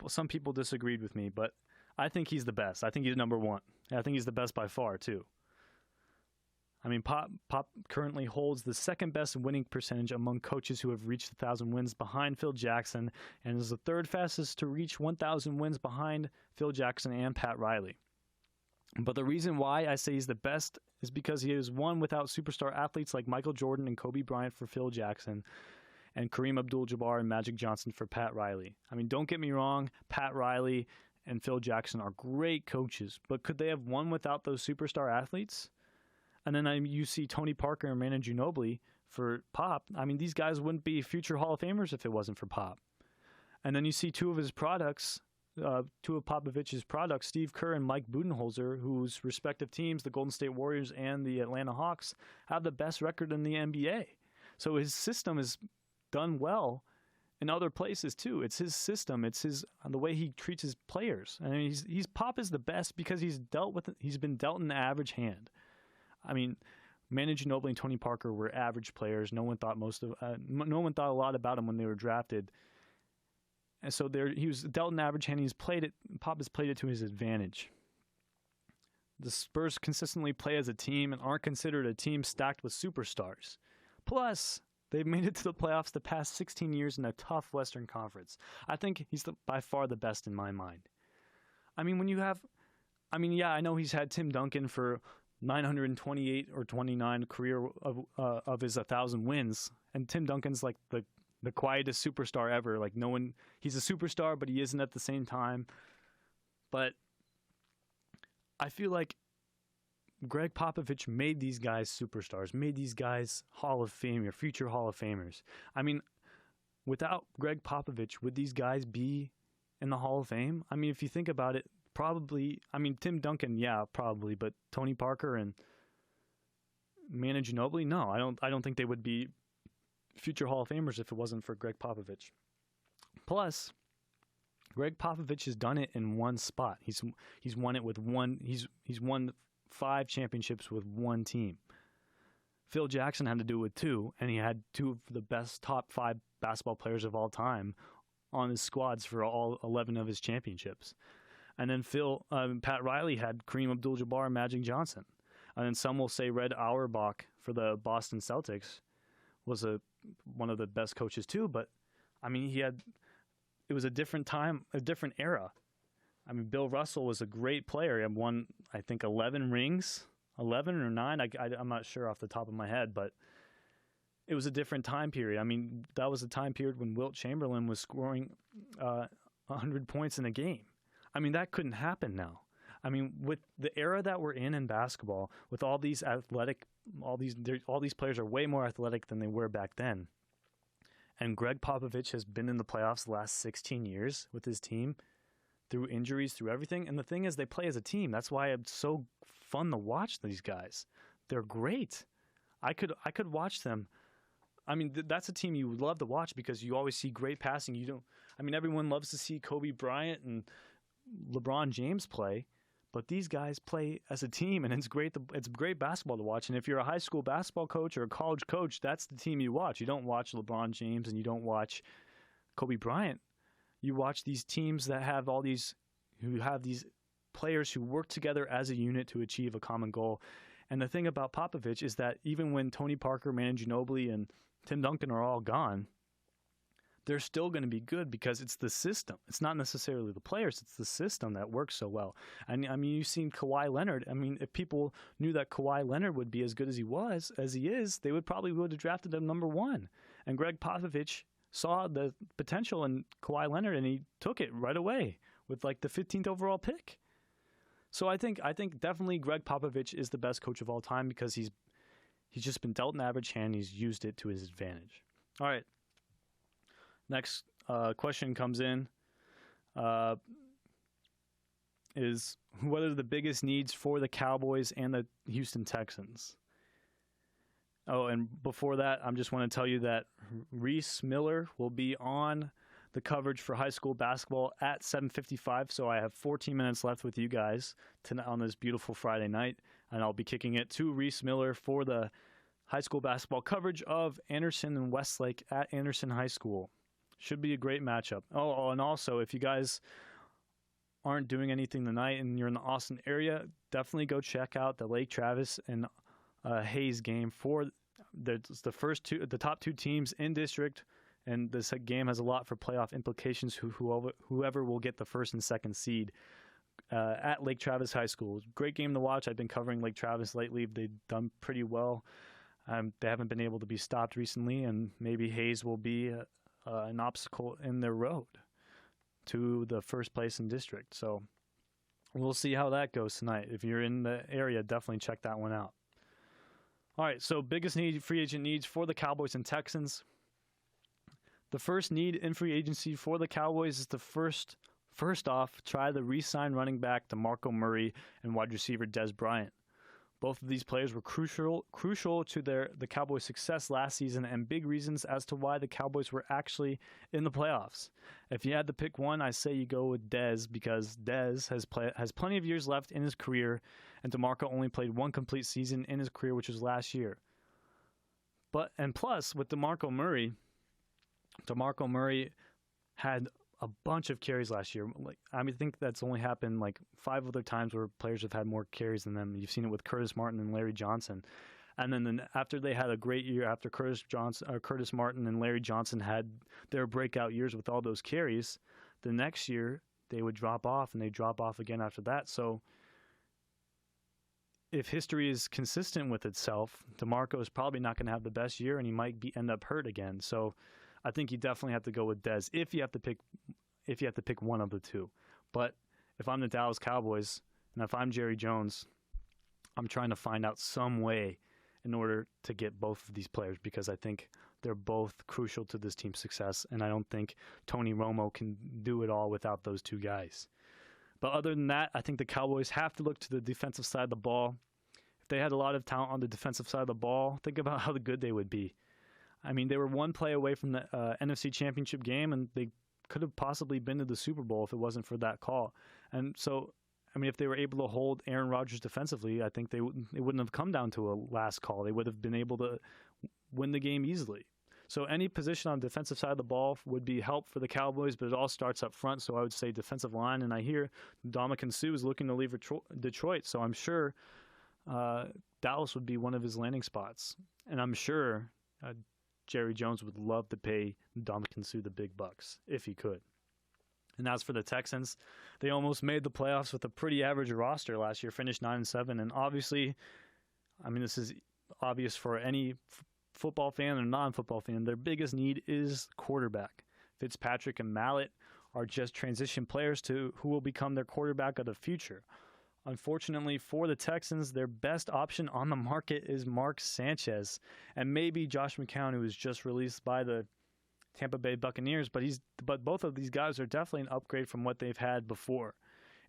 S1: Some people disagreed with me, but I think he's the best. I think he's number one. I think he's the best by far, too. I mean, Pop currently holds the second best winning percentage among coaches who have reached 1,000 wins behind Phil Jackson, and is the third fastest to reach 1,000 wins behind Phil Jackson and Pat Riley. But the reason why I say he's the best is because he has won without superstar athletes like Michael Jordan and Kobe Bryant for Phil Jackson, and Kareem Abdul-Jabbar and Magic Johnson for Pat Riley. I mean, don't get me wrong, Pat Riley and Phil Jackson are great coaches, but could they have won without those superstar athletes? And then you see Tony Parker and Manu Ginobili for Pop. I mean, these guys wouldn't be future Hall of Famers if it wasn't for Pop. And then you see two of Popovich's products, Steve Kerr and Mike Budenholzer, whose respective teams, the Golden State Warriors and the Atlanta Hawks, have the best record in the NBA. So his system is done well in other places too. It's his system. It's the way he treats his players. I mean, Pop is the best because he's been dealt an average hand. I mean, Manu Ginobili and Tony Parker were average players. No one thought a lot about them when they were drafted. And so he was dealt an average hand. Pop has played it to his advantage. The Spurs consistently play as a team and aren't considered a team stacked with superstars. Plus, they've made it to the playoffs the past 16 years in a tough Western Conference. I think he's by far the best in my mind. I mean, I know he's had Tim Duncan for 928 or 29 career of his 1,000 wins, and Tim Duncan's like the quietest superstar ever. Like, no one, he's a superstar, but he isn't at the same time. But I feel like Greg Popovich made these guys superstars, made these guys Hall of Fame or future Hall of Famers. I mean, without Greg Popovich, would these guys be in the Hall of Fame? I mean, if you think about it, probably. I mean, Tim Duncan, yeah, probably, but Tony Parker and Manu Ginobili, no, I don't think they would be future Hall of Famers if it wasn't for Greg Popovich. Plus, Greg Popovich has done it in one spot. He's won it with one. He's won 5 championships with one team. Phil Jackson had to do it with 2, and he had 2 of the best top 5 basketball players of all time on his squads for all 11 of his championships. And then Pat Riley had Kareem Abdul-Jabbar and Magic Johnson. And then some will say Red Auerbach for the Boston Celtics was one of the best coaches too. But, I mean, it was a different time, a different era. I mean, Bill Russell was a great player. He won, I think, 11 rings, 11 or 9. I'm not sure off the top of my head, but it was a different time period. I mean, that was a time period when Wilt Chamberlain was scoring 100 points in a game. I mean, that couldn't happen now. I mean, with the era that we're in basketball, with all these all these players are way more athletic than they were back then. And Greg Popovich has been in the playoffs the last 16 years with his team, through injuries, through everything. And the thing is, they play as a team. That's why it's so fun to watch these guys. They're great. I could watch them. I mean, that's a team you would love to watch because you always see great passing. Everyone loves to see Kobe Bryant and LeBron James play, but these guys play as a team, and it's great. It's great basketball to watch. And if you're a high school basketball coach or a college coach, that's the team you watch. You don't watch LeBron James and you don't watch Kobe Bryant. You watch these teams that have these players who work together as a unit to achieve a common goal. And the thing about Popovich is that even when Tony Parker, Manu Ginobili, and Tim Duncan are all gone, they're still going to be good because it's the system. It's not necessarily the players. It's the system that works so well. And, I mean, you've seen Kawhi Leonard. I mean, if people knew that Kawhi Leonard would be as good as he is, they would have drafted him number 1. And Greg Popovich saw the potential in Kawhi Leonard, and he took it right away with like the 15th overall pick. So I think definitely Greg Popovich is the best coach of all time because he's just been dealt an average hand. He's used it to his advantage. All right. Next question comes in. is what are the biggest needs for the Cowboys and the Houston Texans? Oh, and before that, I just want to tell you that Reese Miller will be on the coverage for high school basketball at 7:55. So I have 14 minutes left with you guys tonight on this beautiful Friday night, and I'll be kicking it to Reese Miller for the high school basketball coverage of Anderson and Westlake at Anderson High School. Should be a great matchup. Oh, and also, if you guys aren't doing anything tonight and you're in the Austin area, definitely go check out the Lake Travis and Hayes game for the top two teams in district, and this game has a lot for playoff implications. Whoever will get the first and second seed at Lake Travis High School. Great game to watch. I've been covering Lake Travis lately. They've done pretty well. They haven't been able to be stopped recently, and maybe Hayes will be an obstacle in their road to the first place in district. So we'll see how that goes tonight. If you're in the area, definitely check that one out. All right, so biggest free agent needs for the Cowboys and Texans. The first need in free agency for the Cowboys is to first off try the re-sign running back DeMarco Murray and wide receiver Dez Bryant. Both of these players were crucial to the Cowboys' success last season and big reasons as to why the Cowboys were actually in the playoffs. If you had to pick one, I say you go with Dez because Dez has plenty of years left in his career, and DeMarco only played one complete season in his career, which was last year. Plus, with DeMarco Murray had a bunch of carries last year. I think that's only happened 5 other times where players have had more carries than them. You've seen it with Curtis Martin and Larry Johnson. And then after they had a great year, after Curtis Martin and Larry Johnson had their breakout years with all those carries, the next year they would drop off, and they drop off again after that. So if history is consistent with itself, DeMarco is probably not going to have the best year, and he might end up hurt again. So I think you definitely have to go with Dez if you have to pick one of the two. But if I'm the Dallas Cowboys and if I'm Jerry Jones, I'm trying to find out some way in order to get both of these players because I think they're both crucial to this team's success, and I don't think Tony Romo can do it all without those two guys. But other than that, I think the Cowboys have to look to the defensive side of the ball. If they had a lot of talent on the defensive side of the ball, think about how good they would be. I mean, they were one play away from the NFC Championship game, and they could have possibly been to the Super Bowl if it wasn't for that call. And so, I mean, if they were able to hold Aaron Rodgers defensively, I think it wouldn't have come down to a last call. They would have been able to win the game easily. So any position on the defensive side of the ball would be help for the Cowboys, but it all starts up front. So I would say defensive line. And I hear Ndamukong Suh is looking to leave Detroit, so I'm sure Dallas would be one of his landing spots. And I'm sure Jerry Jones would love to pay Ndamukong Suh the big bucks if he could. And as for the Texans, they almost made the playoffs with a pretty average roster last year, finished 9-7. And obviously, I mean, this is obvious for any football fan or non-football fan. Their biggest need is quarterback. Fitzpatrick and Mallett are just transition players to who will become their quarterback of the future. Unfortunately for the Texans, their best option on the market is Mark Sanchez and maybe Josh McCown, who was just released by the Tampa Bay Buccaneers. But both of these guys are definitely an upgrade from what they've had before.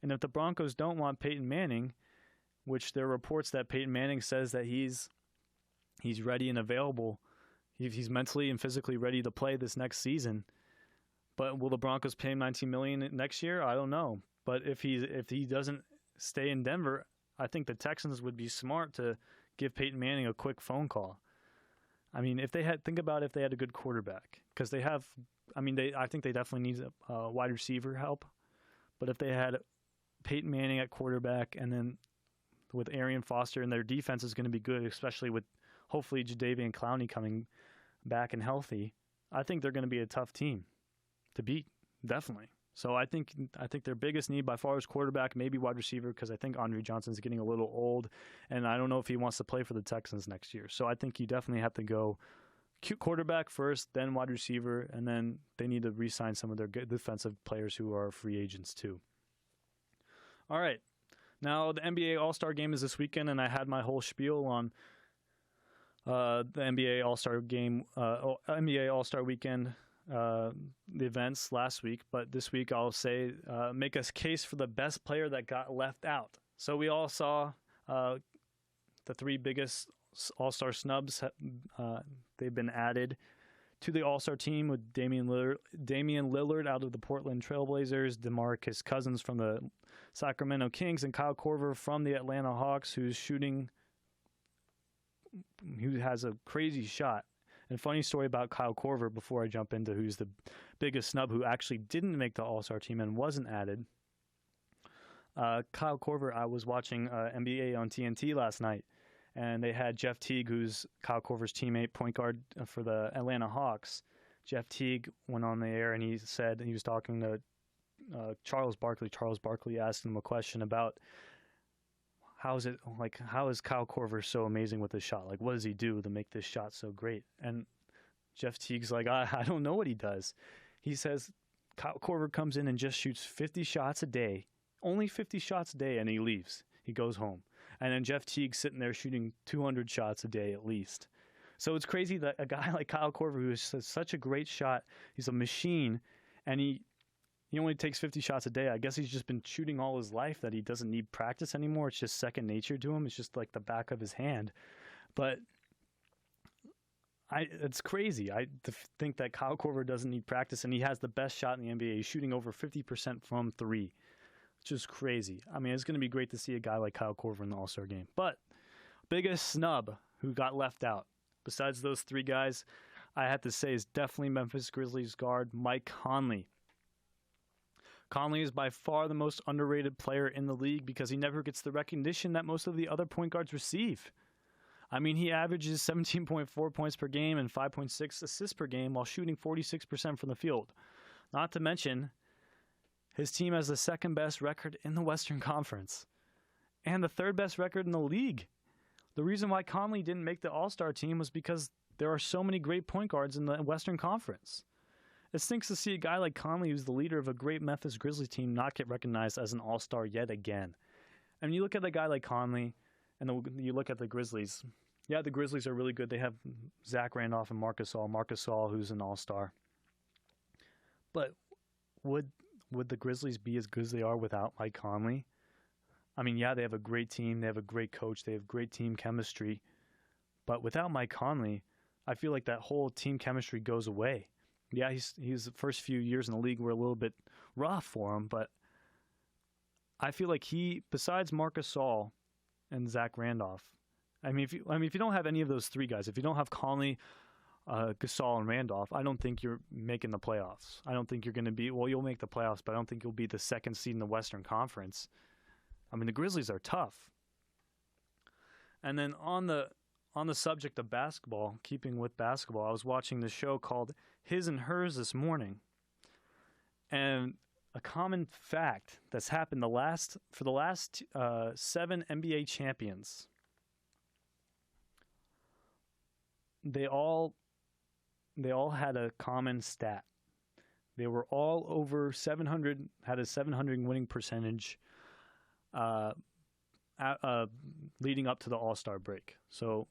S1: And if the Broncos don't want Peyton Manning, which there are reports that Peyton Manning says that he's ready and available, he's mentally and physically ready to play this next season. But will the Broncos pay him $19 million next year? I don't know. But if he doesn't stay in Denver, I think the Texans would be smart to give Peyton Manning a quick phone call. I mean, if they had a good quarterback, because I think they definitely need a wide receiver help. But if they had Peyton Manning at quarterback, and then with Arian Foster, and their defense is going to be good, especially with hopefully Jadeveon Clowney coming back and healthy, I think they're going to be a tough team to beat, definitely. So I think their biggest need by far is quarterback, maybe wide receiver, because I think Andre Johnson's getting a little old, and I don't know if he wants to play for the Texans next year. So I think you definitely have to go quarterback first, then wide receiver, and then they need to re-sign some of their good defensive players who are free agents too. All right. Now, the NBA All-Star Game is this weekend, and I had my whole spiel on the NBA All-Star Game, NBA All-Star Weekend the events last week, but this week I'll say make a case for the best player that got left out. So we all saw the three biggest All-Star snubs. They've been added to the All-Star team with Damian Lillard out of the Portland Trailblazers, DeMarcus Cousins from the Sacramento Kings, and Kyle Korver from the Atlanta Hawks, who has a crazy shot. And funny story about Kyle Korver before I jump into who's the biggest snub who actually didn't make the All-Star team and wasn't added. Kyle Korver, I was watching NBA on TNT last night, and they had Jeff Teague, who's Kyle Korver's teammate, point guard for the Atlanta Hawks. Jeff Teague went on the air and he said he was talking to Charles Barkley. Charles Barkley asked him a question about how is Kyle Korver so amazing with his shot? Like, what does he do to make this shot so great? And Jeff Teague's like, I don't know what he does. He says Kyle Korver comes in and just shoots 50 shots a day, only 50 shots a day, and he leaves. He goes home. And then Jeff Teague's sitting there shooting 200 shots a day at least. So it's crazy that a guy like Kyle Korver, who is such a great shot, he's a machine, and he only takes 50 shots a day. I guess he's just been shooting all his life, that he doesn't need practice anymore. It's just second nature to him. It's just like the back of his hand. But it's crazy. I think that Kyle Korver doesn't need practice, and he has the best shot in the NBA. He's shooting over 50% from three. It's just crazy. I mean, it's going to be great to see a guy like Kyle Korver in the All-Star game. But biggest snub who got left out, besides those three guys, I have to say is definitely Memphis Grizzlies guard Mike Conley. Conley is by far the most underrated player in the league because he never gets the recognition that most of the other point guards receive. I mean, he averages 17.4 points per game and 5.6 assists per game while shooting 46% from the field. Not to mention, his team has the second best record in the Western Conference and the third best record in the league. The reason why Conley didn't make the All-Star team was because there are so many great point guards in the Western Conference. It stinks to see a guy like Conley, who's the leader of a great Memphis Grizzlies team, not get recognized as an All-Star yet again. And you look at a guy like Conley, and you look at the Grizzlies. Yeah, the Grizzlies are really good. They have Zach Randolph and Marc Gasol, who's an All-Star. But would the Grizzlies be as good as they are without Mike Conley? I mean, yeah, they have a great team. They have a great coach. They have great team chemistry. But without Mike Conley, I feel like that whole team chemistry goes away. Yeah, he's the first few years in the league were a little bit rough for him, but I feel like besides Marc Gasol and Zach Randolph, if you don't have any of those three guys, if you don't have Conley, Gasol, and Randolph, I don't think you're making the playoffs. I don't think you're going to be, you'll make the playoffs, but I don't think you'll be the second seed in the Western Conference. I mean, the Grizzlies are tough. And then on the subject of basketball, keeping with basketball, I was watching the show called His and Hers this morning. And a common fact that's happened for the last 7 NBA champions, they all had a common stat. They were all over 700, had a 700 winning percentage leading up to the All-Star break. So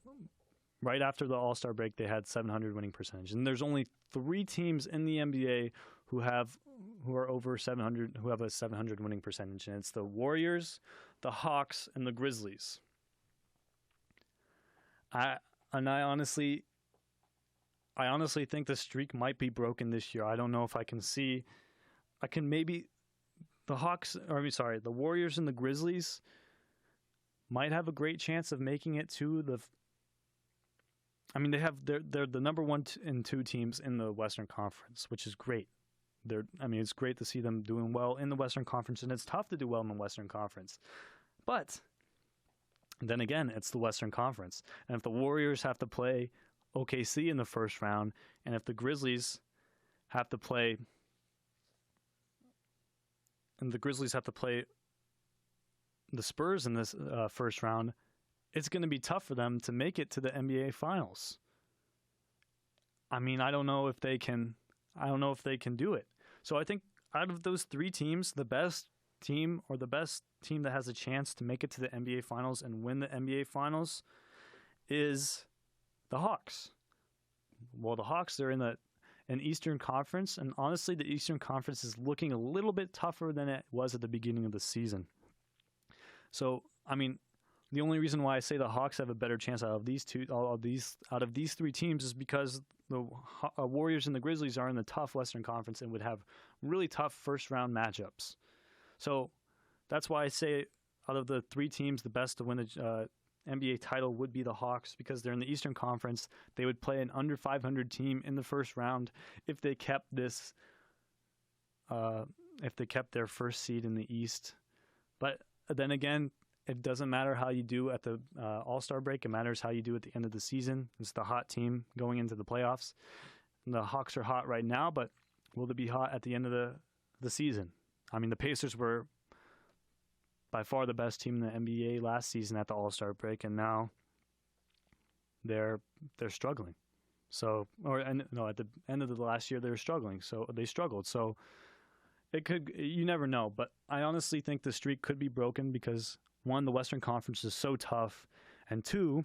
S1: right after the All-Star break, they had 700 winning percentage. And there's only 3 teams in the NBA who are over 700, who have a 700 winning percentage. And it's the Warriors, the Hawks, and the Grizzlies. I honestly think the streak might be broken this year. I don't know if the Warriors and the Grizzlies might have a great chance of making it to they're the number 1 and 2 teams in the Western Conference, which is great. It's great to see them doing well in the Western Conference, and it's tough to do well in the Western Conference. But then again, it's the Western Conference. And if the Warriors have to play OKC in the first round, and if the Grizzlies have to play the Spurs in this first round, it's going to be tough for them to make it to the NBA Finals. I mean, I don't know if they can do it. So I think out of those 3 teams, the best team that has a chance to make it to the NBA Finals and win the NBA Finals is the Hawks. Well, the Hawks, they're in the an Eastern Conference, and honestly, the Eastern Conference is looking a little bit tougher than it was at the beginning of the season. So, I mean, the only reason why I say the Hawks have a better chance out of these three teams is because the Warriors and the Grizzlies are in the tough Western Conference and would have really tough first-round matchups. So that's why I say out of the three teams, the best to win the NBA title would be the Hawks, because they're in the Eastern Conference. They would play an under 500 team in the first round if they kept this, if they kept their first seed in the East. But then again, it doesn't matter how you do at the All-Star break. It matters how you do at the end of the season. It's the hot team going into the playoffs. And the Hawks are hot right now, but will they be hot at the end of the season? I mean, the Pacers were by far the best team in the NBA last season at the All-Star break, and now they're struggling. So, at the end of the last year they were struggling. So they struggled. So you never know. But I honestly think the streak could be broken because, one, the Western Conference is so tough, and two,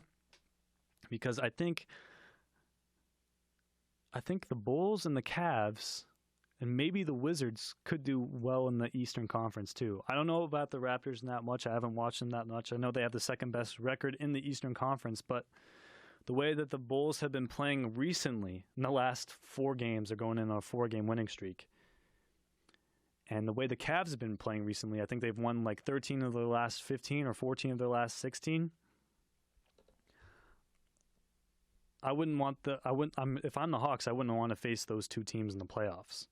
S1: because I think the Bulls and the Cavs and maybe the Wizards could do well in the Eastern Conference too. I don't know about the Raptors that much. I haven't watched them that much. I know they have the second best record in the Eastern Conference, but the way that the Bulls have been playing recently, in the last 4 games, they're going in on a 4-game winning streak. And the way the Cavs have been playing recently, I think they've won like 13 of their last 15 or 14 of their last 16. If I'm the Hawks, I wouldn't want to face those two teams in the playoffs.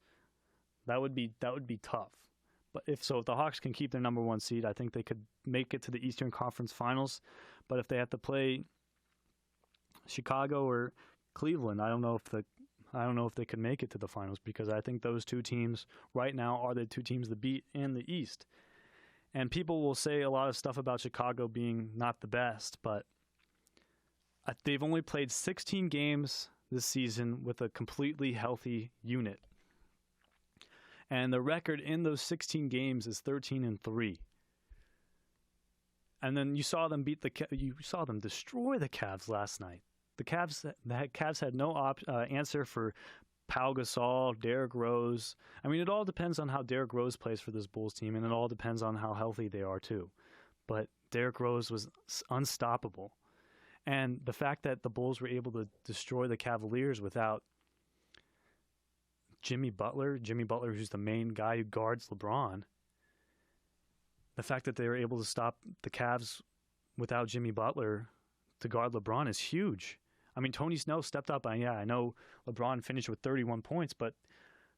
S1: That would be tough. But if the Hawks can keep their number 1 seed, I think they could make it to the Eastern Conference Finals. But if they have to play Chicago or Cleveland, I don't know if they could make it to the finals, because I think those two teams right now are the two teams to beat in the East. And people will say a lot of stuff about Chicago being not the best, but they've only played 16 games this season with a completely healthy unit. And the record in those 16 games is 13-3. And then you saw them destroy the Cavs last night. The Cavs had no answer for Pau Gasol, Derrick Rose. I mean, it all depends on how Derrick Rose plays for this Bulls team, and it all depends on how healthy they are too. But Derrick Rose was unstoppable. And the fact that the Bulls were able to destroy the Cavaliers without Jimmy Butler, who's the main guy who guards LeBron, the fact that they were able to stop the Cavs without Jimmy Butler to guard LeBron is huge. I mean, Tony Snell stepped up. I know LeBron finished with 31 points, but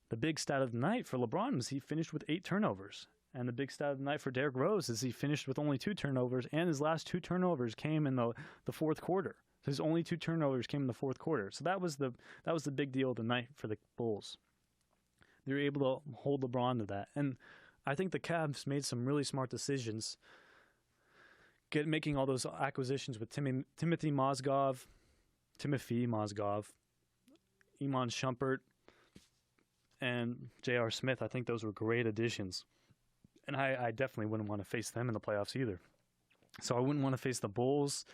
S1: the big stat of the night for LeBron was he finished with 8 turnovers. And the big stat of the night for Derrick Rose is he finished with only 2 turnovers, and his last 2 turnovers came in the fourth quarter. His only 2 turnovers came in the fourth quarter. So that was the big deal of the night for the Bulls. They were able to hold LeBron to that. And I think the Cavs made some really smart decisions making all those acquisitions with Timothy Mozgov, Iman Shumpert, and J.R. Smith. I think those were great additions. And I definitely wouldn't want to face them in the playoffs either. So I wouldn't want to face the Bulls.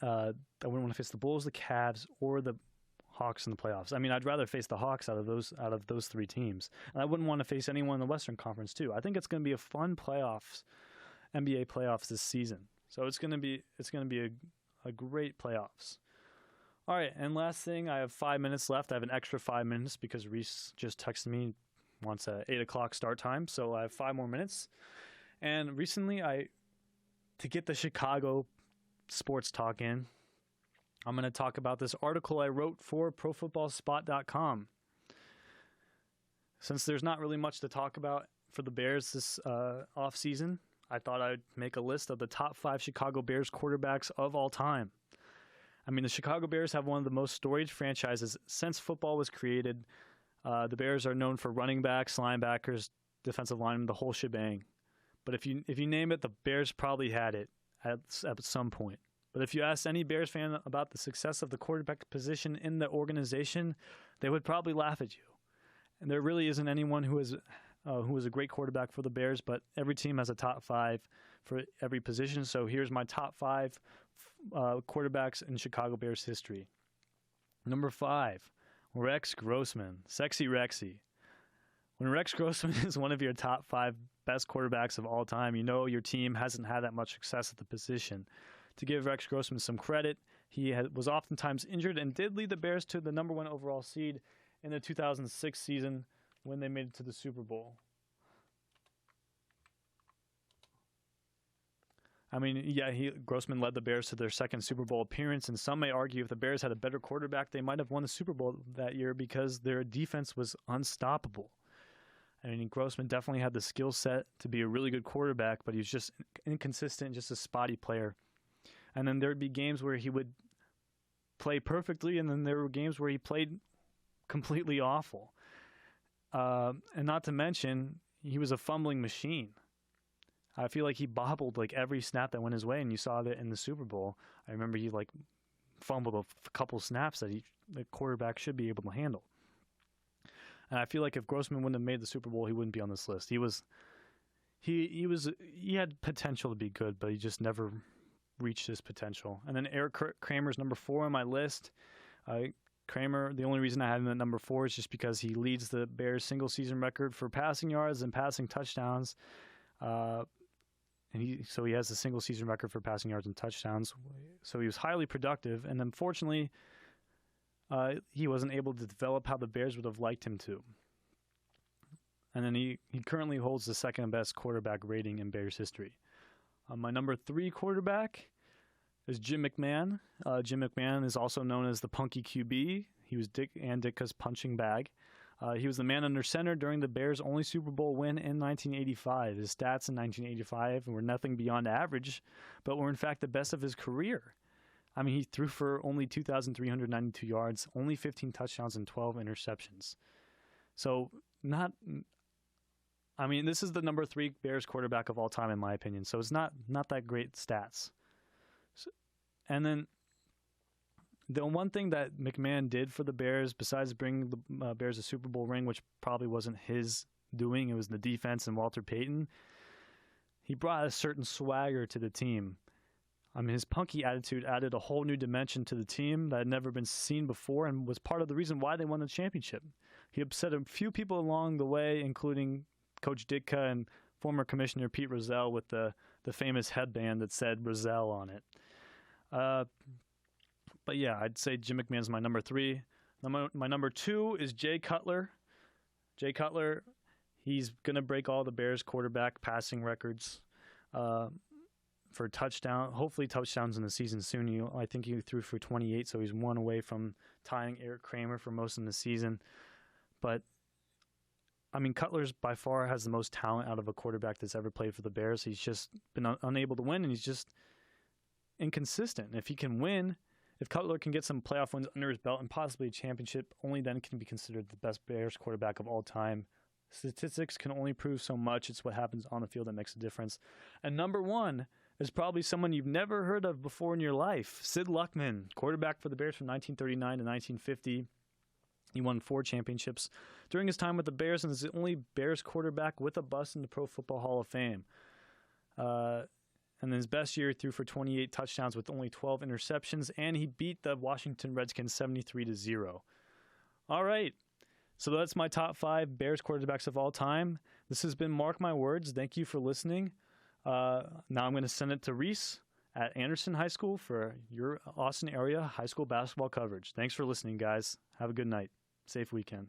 S1: I wouldn't want to face the Bulls, the Cavs, or the Hawks in the playoffs. I mean, I'd rather face the Hawks out of those 3 teams. And I wouldn't want to face anyone in the Western Conference too. I think it's going to be a fun NBA playoffs this season. So it's going to be a great playoffs. All right, and last thing, I have 5 minutes left. I have an extra 5 minutes because Reese just texted me, wants a 8 o'clock start time, so I have 5 more minutes. And recently, to get the Chicago sports talk in, I'm going to talk about this article I wrote for ProFootballSpot.com. Since there's not really much to talk about for the Bears this offseason, I thought I'd make a list of the top 5 Chicago Bears quarterbacks of all time. I mean, the Chicago Bears have one of the most storied franchises since football was created. The Bears are known for running backs, linebackers, defensive linemen, the whole shebang. But if you name it, the Bears probably had it at some point. But if you ask any Bears fan about the success of the quarterback position in the organization, they would probably laugh at you. And there really isn't anyone who is a great quarterback for the Bears, but every team has a top 5 for every position. So here's my top 5 quarterbacks in Chicago Bears history. Number 5, Rex Grossman, Sexy Rexy. When Rex Grossman is one of your top 5 best quarterbacks of all time, you know your team hasn't had that much success at the position. To give Rex Grossman some credit, he was oftentimes injured and did lead the Bears to the number 1 overall seed in the 2006 season when they made it to the Super Bowl. I mean, yeah, Grossman led the Bears to their second Super Bowl appearance, and some may argue if the Bears had a better quarterback, they might have won the Super Bowl that year because their defense was unstoppable. I mean, Grossman definitely had the skill set to be a really good quarterback, but he was just inconsistent, just a spotty player. And then there would be games where he would play perfectly, and then there were games where he played completely awful. And not to mention, he was a fumbling machine. I feel like he bobbled like every snap that went his way, and you saw that in the Super Bowl. I remember he like fumbled a couple snaps that the quarterback should be able to handle. And I feel like if Grossman wouldn't have made the Super Bowl, he wouldn't be on this list. He had potential to be good, but he just never reached his potential. And then Eric Kramer's number 4 on my list. Kramer, the only reason I had him at number 4 is just because he leads the Bears' single-season record for passing yards and passing touchdowns. So he has a single-season record for passing yards and touchdowns. So he was highly productive, and unfortunately, he wasn't able to develop how the Bears would have liked him to. And then he currently holds the second-best quarterback rating in Bears history. My number 3 quarterback is Jim McMahon. Jim McMahon is also known as the Punky QB. He was Dick and Ditka's punching bag. He was the man under center during the Bears' only Super Bowl win in 1985. His stats in 1985 were nothing beyond average, but were in fact the best of his career. I mean, he threw for only 2,392 yards, only 15 touchdowns, and 12 interceptions. So this is the number 3 Bears quarterback of all time, in my opinion. So it's not that great stats. And then the one thing that McMahon did for the Bears, besides bringing the Bears a Super Bowl ring, which probably wasn't his doing, it was the defense and Walter Payton, he brought a certain swagger to the team. I mean, his punky attitude added a whole new dimension to the team that had never been seen before and was part of the reason why they won the championship. He upset a few people along the way, including Coach Ditka and former Commissioner Pete Rozelle with the famous headband that said Rozelle on it. But yeah, I'd say Jim McMahon's my number 3. My number 2 is Jay Cutler. Jay Cutler, he's going to break all the Bears quarterback passing records for hopefully touchdowns in the season soon. I think he threw for 28, so he's 1 away from tying Eric Kramer for most of the season. But, I mean, Cutler's by far has the most talent out of a quarterback that's ever played for the Bears. He's just been unable to win, and he's just inconsistent. If he can win, if Cutler can get some playoff wins under his belt and possibly a championship, only then can he be considered the best Bears quarterback of all time. Statistics can only prove so much. It's what happens on the field that makes a difference. And number 1 is probably someone you've never heard of before in your life. Sid Luckman, quarterback for the Bears from 1939 to 1950. He won 4 championships during his time with the Bears and is the only Bears quarterback with a bust in the Pro Football Hall of Fame. And in his best year, he threw for 28 touchdowns with only 12 interceptions, and he beat the Washington Redskins 73-0. All right, so that's my top 5 Bears quarterbacks of all time. This has been Mark My Words. Thank you for listening. Now I'm going to send it to Reese at Anderson High School for your Austin area high school basketball coverage. Thanks for listening, guys. Have a good night. Safe weekend.